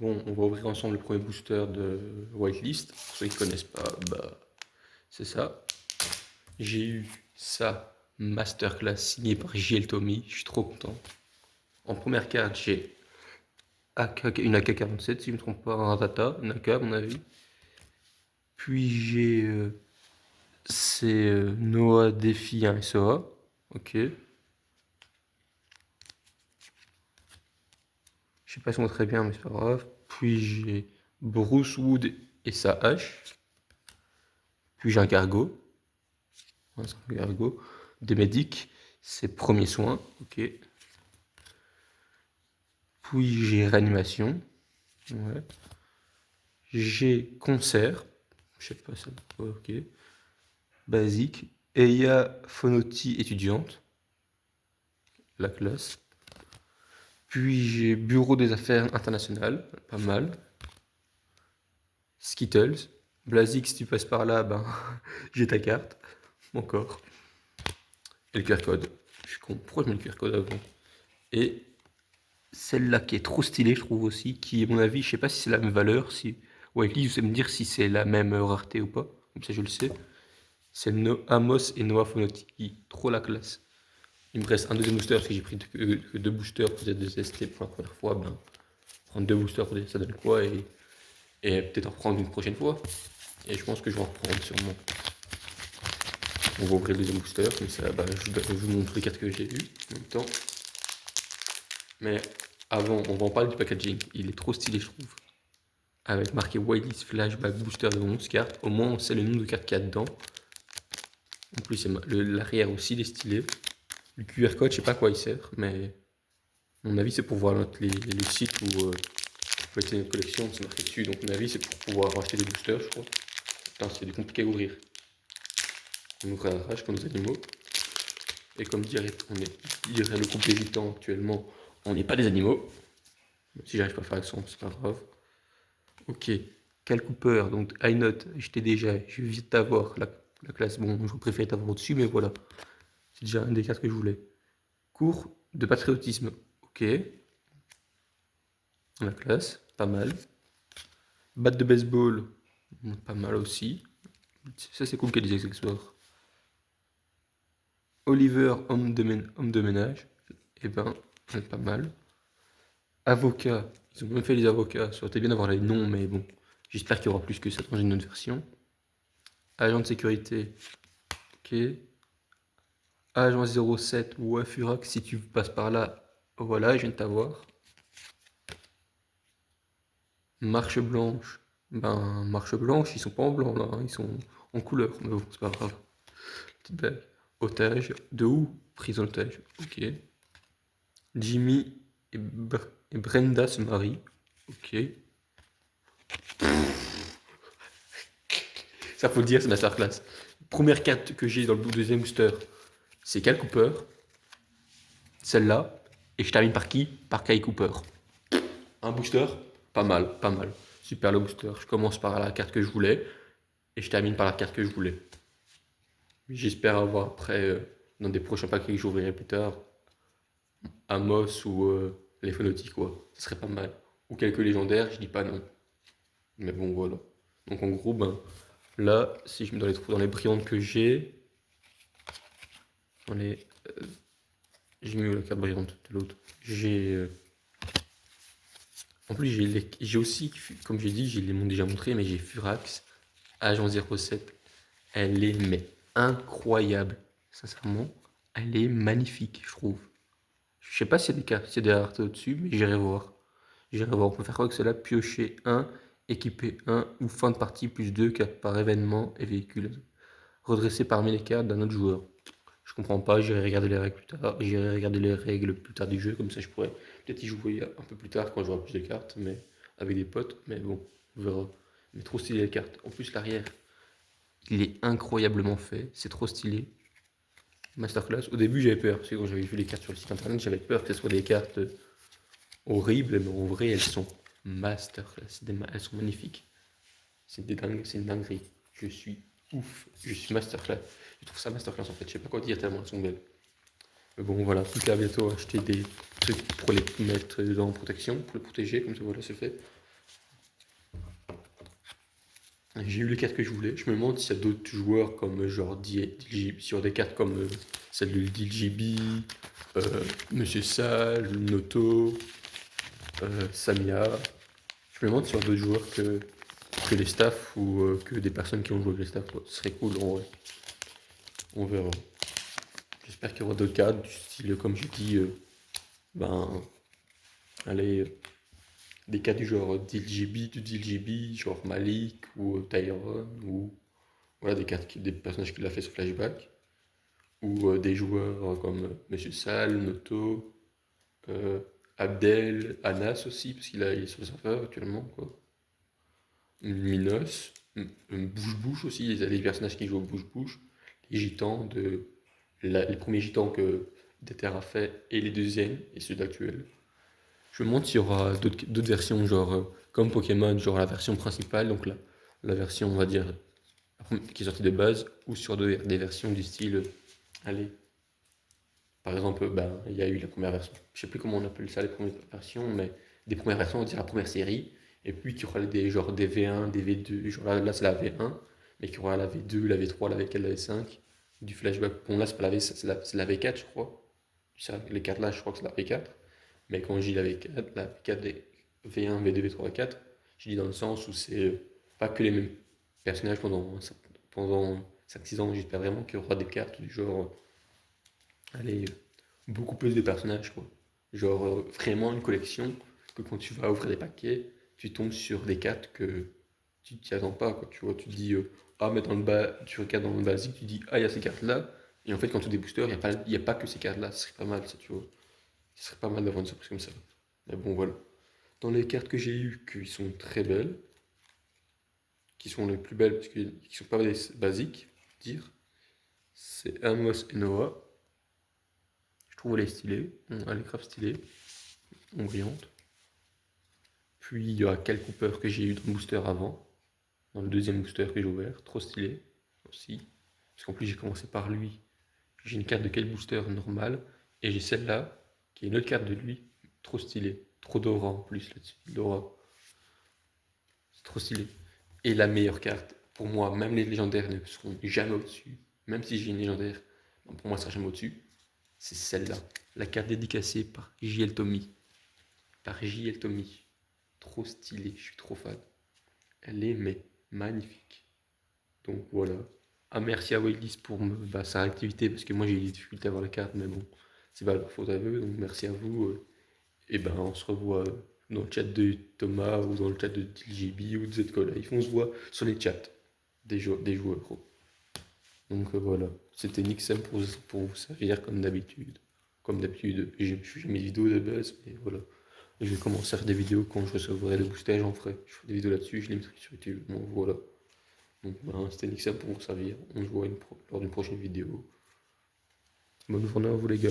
Bon, on va ouvrir ensemble le premier booster de Whitelist. Pour ceux qui ne connaissent pas, bah, c'est ça. J'ai eu ça, masterclass signé par JL Tommy, je suis trop content. En première carte, j'ai une AK-47, si je ne me trompe pas, un Ratata, une AK à mon avis. Puis j'ai Noah Défi, un SOA, ok. Je sais pas si on voit très bien, mais c'est pas grave. Puis j'ai Bruce Wood et sa hache. Puis j'ai un cargo. C'est un cargo. Des médics, c'est premiers soins, ok. Puis j'ai réanimation. Ouais. J'ai concert. Je sais pas ça. Ok. Basique. Eya Fonoti étudiante. La classe. Puis j'ai Bureau des affaires internationales. Pas mal. Skittles. Blazik, si tu passes par là, ben, j'ai ta carte. Encore. Et le QR code. Je suis con. Pourquoi je mets le QR code avant? Et celle-là qui est trop stylée, je trouve aussi, qui, à mon avis, je sais pas si c'est la même valeur, si... Ouais, Elise, vous savez me dire si c'est la même rareté ou pas, comme ça je le sais. C'est Amos et Noah Fonoti, trop la classe. Il me reste un deuxième booster, parce que j'ai pris que deux boosters pour des ST pour la première fois, ben, prendre deux boosters pour dire ça donne quoi, et peut-être en reprendre une prochaine fois. Et je pense que je vais en reprendre sûrement. On va ouvrir le deuxième booster, comme ça, bah, je vous montre les cartes que j'ai eues en même temps. Mais avant, on va en parler du packaging, il est trop stylé, je trouve. Avec marqué Whitelist Flashback Booster de 11 cartes. Au moins, on sait le nombre de cartes qu'il y a dedans. En plus, l'arrière aussi, il est stylé. Le QR code, je sais pas à quoi il sert, mais à mon avis, c'est pour voir les sites où vous pouvez une collection, c'est marqué dessus. Donc, à mon avis, c'est pour pouvoir acheter des boosters, je crois. Putain, c'est compliqué à ouvrir. On ouvre à l'arrache comme nos animaux. Et comme dirait le groupe des gitans actuellement, on n'est pas des animaux. Si j'arrive pas à faire l'accent, c'est pas grave. Ok, Cal Cooper, donc I note, j'étais déjà, je viens de t'avoir la classe. Bon, je préférais t'avoir au-dessus, mais voilà. C'est déjà un des cartes que je voulais. Cours de patriotisme, ok. La classe, pas mal. Batte de baseball, pas mal aussi. Ça, c'est cool qu'il y ait des accessoires. Oliver, homme de ménage, eh ben, pas mal. Avocat, ils ont même fait les avocats. Ça aurait été bien d'avoir les noms, mais bon. J'espère qu'il y aura plus que ça dans une autre version. Agent de sécurité, ok. Agent 07 ou Furax, si tu passes par là, voilà, je viens de t'avoir. Marche blanche, ben marche blanche, ils sont pas en blanc là, hein, ils sont en couleur, mais bon, c'est pas grave. Petite blague. Otage, de où? Prise en otage, ok. Jimmy et Brenda se marient, ok. Ça faut le dire, c'est masterclass. Première carte que j'ai dans le deuxième booster, c'est Cal Cooper, celle-là, et je termine par qui? Par Kai Cooper. Un booster, pas mal, pas mal. Super le booster. Je commence par la carte que je voulais et je termine par la carte que je voulais. J'espère avoir après, dans des prochains paquets que j'ouvrirai plus tard, Amos ou les phonotiques, quoi. Ce serait pas mal. Ou quelques légendaires, je dis pas non. Mais bon, voilà. Donc en gros, ben, là, si je mets dans les brillantes que j'ai, dans les. J'ai mis où la carte brillante de l'autre? J'ai. En plus, j'ai aussi, comme j'ai dit, les m'ont déjà montré, mais j'ai Furax, Agent 07. Elle est mais incroyable. Sincèrement, elle est magnifique, je trouve. Je sais pas s'il y a des cartes, s'il y a des raretés au-dessus, mais j'irai voir. J'irai voir. On peut faire quoi avec cela? Piocher 1, équiper 1 ou fin de partie plus 2 cartes par événement et véhicule. Redresser parmi les cartes d'un autre joueur. Je comprends pas, j'irai regarder les règles plus tard. J'irai regarder les règles plus tard du jeu, comme ça je pourrais peut-être y jouer un peu plus tard quand j'aurai plus de cartes, mais avec des potes. Mais bon, on verra. Mais trop stylé les cartes. En plus, l'arrière, il est incroyablement fait. C'est trop stylé. Masterclass. Au début, j'avais peur. Parce que quand j'avais vu les cartes sur le site internet, j'avais peur que ce soit des cartes horribles, mais en vrai, elles sont masterclass. Elles sont magnifiques. C'est une dinguerie. Je suis ouf. Je suis masterclass. Je trouve ça masterclass en fait. Je sais pas quoi dire tellement elles sont belles. Mais bon, voilà. Plus qu'à bientôt acheter des trucs pour les mettre dans protection, pour le protéger, comme ça, voilà, c'est fait. J'ai eu les cartes que je voulais. Je me demande s'il y a d'autres joueurs comme genre sur des cartes comme celle de DLGB, Monsieur Sal, Noto, Samia. Je me demande s'il y a d'autres joueurs que les staffs ou que des personnes qui ont joué avec les staffs, quoi. Ce serait cool en vrai. On verra. J'espère qu'il y aura d'autres cartes du style, comme j'ai dit, ben, allez, des cartes du genre DLGB, genre Malik ou Tyron, ou voilà, des cartes, des personnages qu'il a fait sur Flashback, ou des joueurs comme Monsieur Sal, Noto, euh, Abdel, Anas aussi, parce il est sur le serveur actuellement, quoi. Minos, Bouche-Bouche aussi, les personnages qui jouent au Bouche-Bouche, les gitans les premiers gitans que Deter a fait et les deuxièmes et ceux d'actuels. Je me demande s'il y aura d'autres versions, genre comme Pokémon, genre la version principale, donc la version, on va dire, qui est sortie de base, ou sur des versions du style, allez, par exemple, ben, il y a eu la première version, je sais plus comment on appelle ça, les premières versions, mais des premières versions, on va dire la première série, et puis qu'il y aura genre des V1, des V2, genre là c'est la V1, mais qu'il y aura la V2, la V3, la V4, la V5, du flashback. Bon, là c'est pas la V5, c'est la V4, je crois. Ça, les cartes là, je crois que c'est la V4. Mais quand je dis la V4 des V1, V2, V3, V4, je dis dans le sens où c'est pas que les mêmes personnages pendant 5-6 ans. J'espère vraiment qu'il y aura des cartes du genre, allez, beaucoup plus de personnages, quoi. Genre, vraiment une collection que quand tu vas ouvrir des paquets, tu tombes sur des cartes que tu t'y attends pas, quoi. Tu vois, tu te dis, ah, mais dans le bas, tu regardes dans le basique, tu dis, ah, il y a ces cartes-là. Et en fait, quand tu des boosters, il y a pas que ces cartes-là. Ce serait pas mal, ça, tu vois. Ce serait pas mal d'avoir une surprise comme ça. Mais bon, voilà. Dans les cartes que j'ai eues, qui sont très belles, qui sont les plus belles, parce qu'ils ne sont pas des basiques, dire, c'est Amos et Noah. Je trouve elle est stylée, elle est grave stylée, brillante. Puis il y a Cal Cooper que j'ai eu dans le booster avant, dans le deuxième booster que j'ai ouvert, trop stylé aussi. Parce qu'en plus j'ai commencé par lui. J'ai une carte de Cal Booster normale, et j'ai celle-là, qui est une autre carte de lui, trop stylée. Trop d'aura en plus là-dessus. L'aura, c'est trop stylé. Et la meilleure carte, pour moi, même les légendaires ne seront jamais au-dessus. Même si j'ai une légendaire, pour moi, ça sera jamais au-dessus. C'est celle-là. La carte dédicacée par JL Tommy. Par JL Tommy. Trop stylée, je suis trop fan. Elle est mais magnifique. Donc voilà. Ah, merci à Wildis pour sa réactivité, parce que moi j'ai eu des difficultés à avoir la carte, mais bon, c'est pas leur faute à eux, donc merci à vous. Et ben on se revoit dans le chat de Thomas ou dans le chat de TLGB ou de ZCoLife. On se voit sur les chats des joueurs. Donc voilà, c'était Nixem pour vous servir comme d'habitude. Comme d'habitude, je fais jamais de vidéos de base, mais voilà. Je vais commencer à faire des vidéos quand je recevrai le booster, j'en ferai. Je ferai des vidéos là-dessus, je les mettrai sur YouTube. Donc voilà. Donc ben, c'était Nixem pour vous servir. On se voit lors d'une prochaine vidéo. Bonne journée à vous les gars.